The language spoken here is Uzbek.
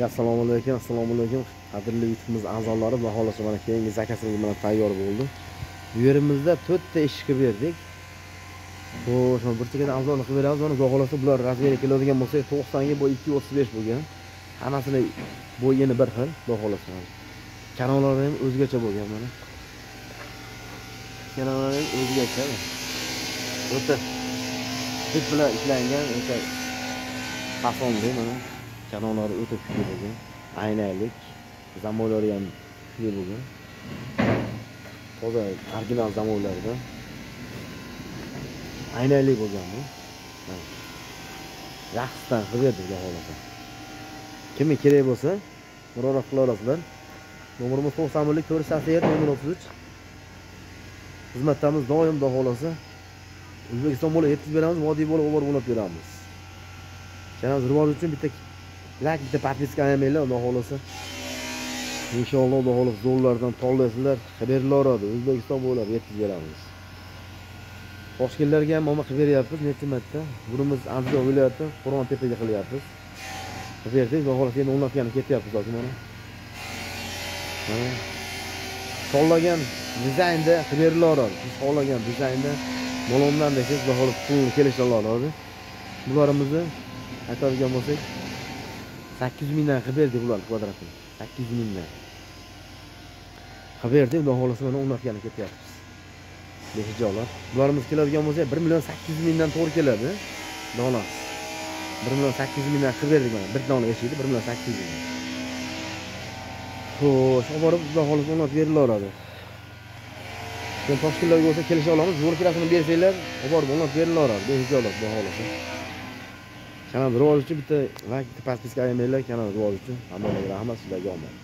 Assalomu alaykum, qadrli yurtimiz a'zolari, va xolos mana keyingi zakasimiz bilan tayyor bo'ldi. Bu yerimizda 4 ta eshik qilib berdik. Xo'sh, mana bir chekkadan a'zoni qilib beramiz. Mana xolos bular razmeri keladigan bo'lsa 90 ga bu 235 bo'lgan. Hammasini bo'yini bir xil, bu xolos. Kanallar ham o'zgacha bo'lgan mana. Kanallar ham o'zgacha. O'ta dip bilan ishlangan, o'ta fasonli mana. Kanallari o'ta kuchli bo'lgan. Aynalik, zamoylari ham kuchli bo'lgan. Toza original zamoylardan. Aynalik bo'lgan bu. Yaxshidan qilib berdik xohlasa. Kimga kerak bo'lsa, murojaat qila olasizlar. Nomerimiz 91 487 33. Xizmatimiz doim xohlasa O'zbekiston bo'ylab yetkazib beramiz, vodiy bo'lib olib beramiz. Kanalimiz rivoji uchun bitta like, bitta podpiska qilinglar, xudo xolasa. Inshaalloh xudo xolasa zo'rlardan tanlaysizlar, xabarlar oladi. O'zbekiston bo'ylab yetkazib beramiz. Toshkentlarga ham qilib beryapmiz necha marta. Burimiz Andijon viloyati Qo'rg'on-Tepaga qilyapmiz. Qilib berdik, xudo xolasa endi o'nlab ketyapmiz hozir mana. Mana tanlagan dizaynda qilib oladi. Siz tanlagan dizaynda malondan desiz, xudo xolasa pulni kelishib oladi. Bularimizni aytadigan bo'lsak 800 mingdan qilib berdik bular kvadratini. 800 mingdan. Qilib berdik, xudo xolasa mana o'nlab ketyapmiz. Behijolar. Bularimiz keladigan bo'lsa 1 million 800 mingdan to'g'ri keladi. Donasi. 1 million 800 mingdan qilib berdik mana. Bir dona eshikni 1 million 800 ming. Xo'sh, oborib xudo xolasa o'nlab berilaveradi. Sen Toshkentlarga bo'lsa kelisha olamiz. Yo'l kirasini bersanglar, oborib o'nlab berilaveradi. Behijolar xudo xolasa. Kanal rivoji uchun bitta like, bitta podpiska qilinglar, kanal rivoji uchun. Hammaga rahmat, sizlarga omad.